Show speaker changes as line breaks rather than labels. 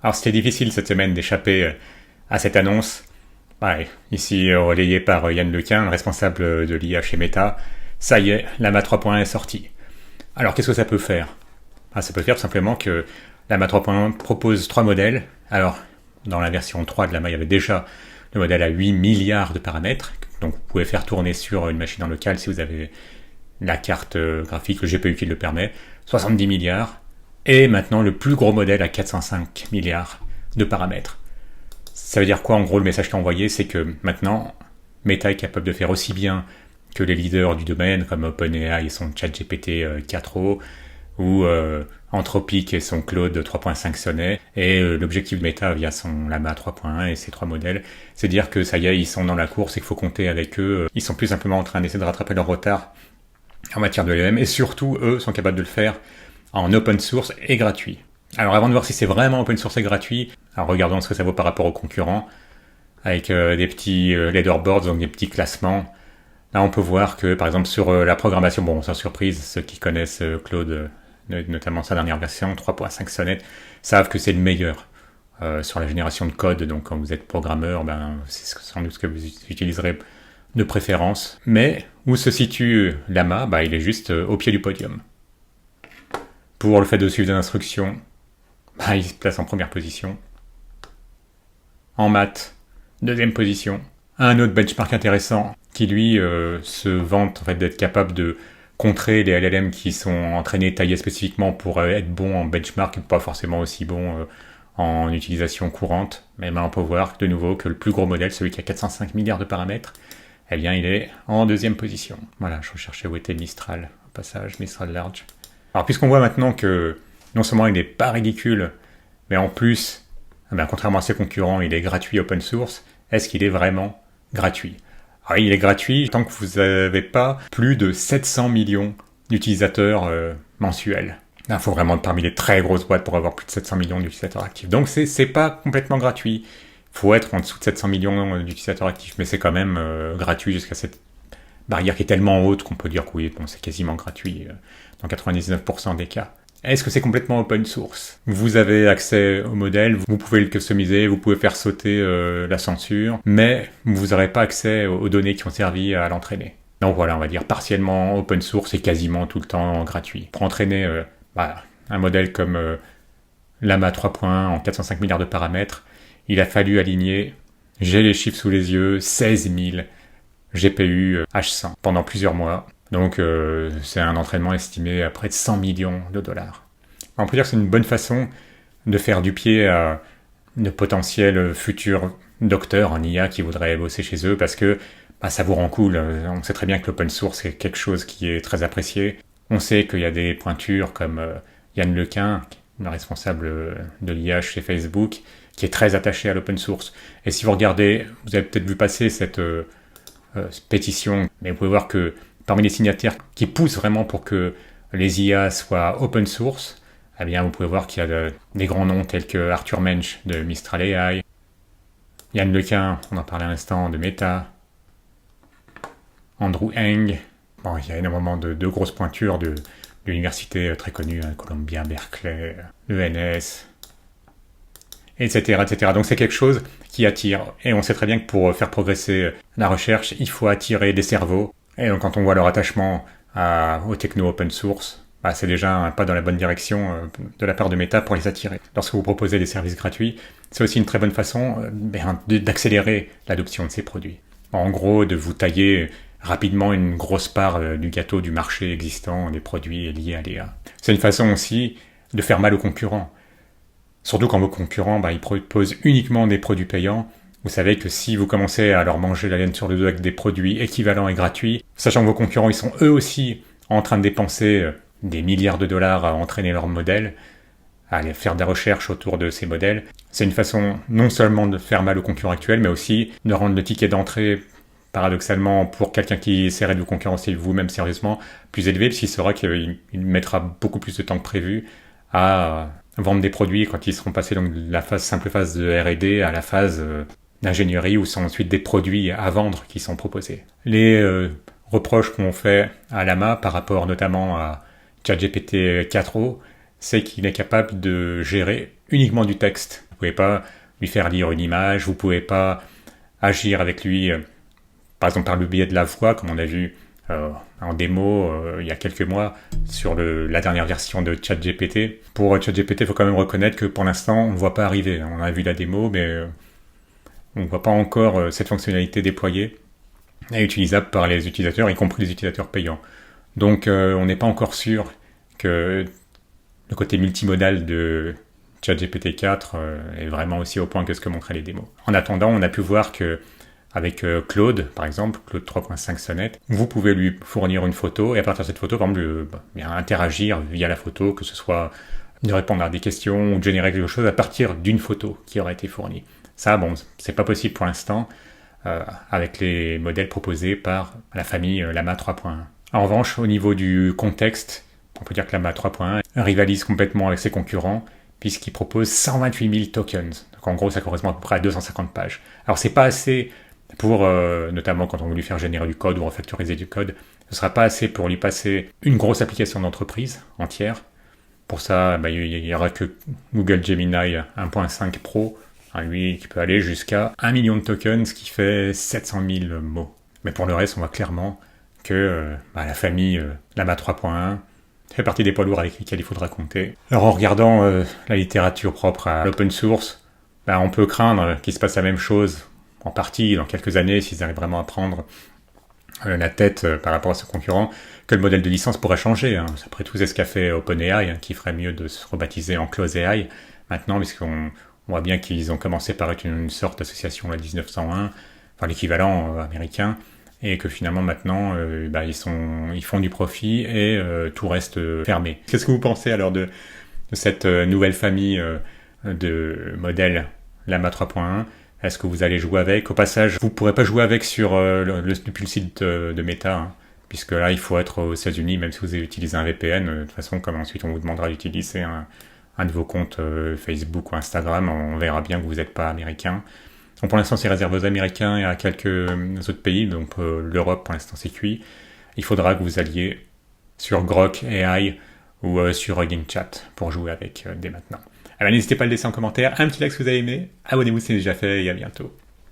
Alors c'était difficile cette semaine d'échapper à cette annonce, ouais, ici relayée par Yann Lequin, le responsable de l'IA chez Meta. Ça y est, Llama 3.1 est sorti. Alors qu'est-ce que ça peut faire? Ça peut faire tout simplement que Llama 3.1 propose 3 modèles. Alors dans la version 3 de Llama, il y avait déjà le modèle à 8 milliards de paramètres, donc vous pouvez faire tourner sur une machine en local si vous avez la carte graphique, le GPU qui le permet, 70 milliards, et maintenant le plus gros modèle à 405 milliards de paramètres. Ça veut dire quoi en gros? Le message qui est envoyé, c'est que maintenant Meta est capable de faire aussi bien que les leaders du domaine comme OpenAI et son ChatGPT 4o, ou Anthropic et son Claude 3.5 Sonnet, et l'objectif de Meta via son Llama 3.1 et ses 3 modèles, c'est dire que ça y est, ils sont dans la course et qu'il faut compter avec eux. Ils sont plus simplement en train d'essayer de rattraper leur retard en matière de LLM, et surtout, eux sont capables de le faire en open source et gratuit. Alors avant de voir si c'est vraiment open source et gratuit, alors regardons ce que ça vaut par rapport aux concurrents, avec des petits leaderboards, donc des petits classements. Là on peut voir que par exemple sur la programmation, bon sans surprise, ceux qui connaissent Claude, notamment sa dernière version, 3.5 Sonnet, savent que c'est le meilleur sur la génération de code, donc quand vous êtes programmeur, c'est sans doute ce que vous utiliserez de préférence. Mais où se situe Llama? Il est juste au pied du podium. Pour le fait de suivre des instructions, il se place en première position. En maths, deuxième position. Un autre benchmark intéressant qui lui se vante en fait d'être capable de contrer les LLM qui sont entraînés, taillés spécifiquement pour être bons en benchmark et pas forcément aussi bons en utilisation courante. Mais on peut voir de nouveau que le plus gros modèle, celui qui a 405 milliards de paramètres, eh bien il est en deuxième position. Voilà, je recherchais où était Mistral, au passage, Mistral Large. Alors puisqu'on voit maintenant que non seulement il n'est pas ridicule, mais en plus, contrairement à ses concurrents, il est gratuit open source, est-ce qu'il est vraiment gratuit? Alors il est gratuit tant que vous n'avez pas plus de 700 millions d'utilisateurs mensuels. Il faut vraiment être parmi les très grosses boîtes pour avoir plus de 700 millions d'utilisateurs actifs. Donc c'est pas complètement gratuit. Il faut être en dessous de 700 millions d'utilisateurs actifs, mais c'est quand même gratuit jusqu'à cette barrière qui est tellement haute qu'on peut dire que oui, c'est quasiment gratuit dans 99% des cas. Est-ce que c'est complètement open source? Vous avez accès au modèle, vous pouvez le customiser, vous pouvez faire sauter la censure, mais vous n'aurez pas accès aux données qui ont servi à l'entraîner. Donc voilà, on va dire partiellement open source et quasiment tout le temps gratuit. Pour entraîner un modèle comme Llama 3.1 en 405 milliards de paramètres, il a fallu aligner, j'ai les chiffres sous les yeux, 16 000 GPU H100 pendant plusieurs mois. Donc c'est un entraînement estimé à près de 100 millions de dollars. On peut dire que c'est une bonne façon de faire du pied à de potentiels futurs docteurs en IA qui voudraient bosser chez eux parce que ça vous rend cool. On sait très bien que l'open source est quelque chose qui est très apprécié. On sait qu'il y a des pointures comme Yann Lequin, le responsable de l'IA chez Facebook, qui est très attaché à l'open source. Et si vous regardez, vous avez peut-être vu passer cette pétition, mais vous pouvez voir que parmi les signataires qui poussent vraiment pour que les IA soient open source, eh bien vous pouvez voir qu'il y a des grands noms tels que Arthur Mensch de Mistral AI, Yann Lequin, on en parlait à l'instant, de Meta, Andrew Ng. Bon, il y a énormément de grosses pointures de l'université très connue, Columbia, Berkeley, l'ENS, etc., etc. Donc c'est quelque chose qui attire. Et on sait très bien que pour faire progresser la recherche, il faut attirer des cerveaux. Et donc quand on voit leur attachement aux techno open source, c'est déjà un pas dans la bonne direction de la part de Meta pour les attirer. Lorsque vous proposez des services gratuits, c'est aussi une très bonne façon d'accélérer l'adoption de ces produits. En gros, de vous tailler rapidement une grosse part du gâteau du marché existant des produits liés à l'IA. C'est une façon aussi de faire mal aux concurrents. Surtout quand vos concurrents, ils proposent uniquement des produits payants. Vous savez que si vous commencez à leur manger la laine sur le dos avec des produits équivalents et gratuits, sachant que vos concurrents, ils sont eux aussi en train de dépenser des milliards de dollars à entraîner leurs modèles, à aller faire des recherches autour de ces modèles, c'est une façon non seulement de faire mal aux concurrents actuels, mais aussi de rendre le ticket d'entrée, paradoxalement, pour quelqu'un qui essaierait de vous concurrencer vous-même sérieusement, plus élevé, puisqu'il saura qu'il mettra beaucoup plus de temps que prévu à vendre des produits quand ils seront passés donc de la simple phase de R&D à la phase d'ingénierie où sont ensuite des produits à vendre qui sont proposés. Les reproches qu'on fait à Llama par rapport notamment à ChatGPT 4o, c'est qu'il est capable de gérer uniquement du texte. pouvez pas lui faire lire une image, vous pouvez pas agir avec lui, par exemple par le biais de la voix, comme on a vu en démo il y a quelques mois sur la dernière version de ChatGPT. Pour ChatGPT, il faut quand même reconnaître que pour l'instant, on ne voit pas arriver. On a vu la démo, mais on ne voit pas encore cette fonctionnalité déployée et utilisable par les utilisateurs, y compris les utilisateurs payants. Donc on n'est pas encore sûr que le côté multimodal de ChatGPT 4 est vraiment aussi au point que ce que montraient les démos. En attendant, on a pu voir que avec Claude, par exemple, Claude 3.5 Sonnet, vous pouvez lui fournir une photo et à partir de cette photo, par exemple, interagir via la photo, que ce soit de répondre à des questions ou de générer quelque chose à partir d'une photo qui aura été fournie. Ça, bon, c'est pas possible pour l'instant avec les modèles proposés par la famille Llama 3.1. En revanche, au niveau du contexte, on peut dire que Llama 3.1 rivalise complètement avec ses concurrents puisqu'il propose 128 000 tokens. Donc en gros, ça correspond à peu près à 250 pages. Alors c'est pas assez pour, notamment quand on veut lui faire générer du code ou refactoriser du code, ce sera pas assez pour lui passer une grosse application d'entreprise entière. Pour ça, il y aura que Google Gemini 1.5 Pro, lui qui peut aller jusqu'à 1 million de tokens, ce qui fait 700 000 mots. Mais pour le reste, on voit clairement que la famille Llama 3.1 fait partie des poids lourds avec lesquels il faudra compter. Alors en regardant la littérature propre à l'open source, on peut craindre qu'il se passe la même chose, en partie, dans quelques années, s'ils arrivent vraiment à prendre la tête par rapport à ce concurrent, que le modèle de licence pourrait changer. Après tout, c'est ce qu'a fait OpenAI, qui ferait mieux de se rebaptiser en Close AI maintenant, puisqu'on voit bien qu'ils ont commencé par être une sorte d'association, la 1901, enfin l'équivalent américain, et que finalement maintenant ils font du profit et tout reste fermé. Qu'est-ce que vous pensez alors de cette nouvelle famille de modèles Llama 3.1? Est-ce que vous allez jouer avec? Au passage, vous ne pourrez pas jouer avec depuis le site de Meta, puisque là il faut être aux États-Unis, même si vous utilisez un VPN. De toute façon, comme ensuite on vous demandera d'utiliser un de vos comptes Facebook ou Instagram, on verra bien que vous n'êtes pas américain. Donc pour l'instant, c'est réservé aux Américains et à quelques autres pays, donc l'Europe, pour l'instant, c'est cuit. Il faudra que vous alliez sur Grok AI ou sur Hugging Chat pour jouer avec dès maintenant. Alors n'hésitez pas à le laisser en commentaire, un petit like si vous avez aimé, abonnez-vous si c'est déjà fait et à bientôt.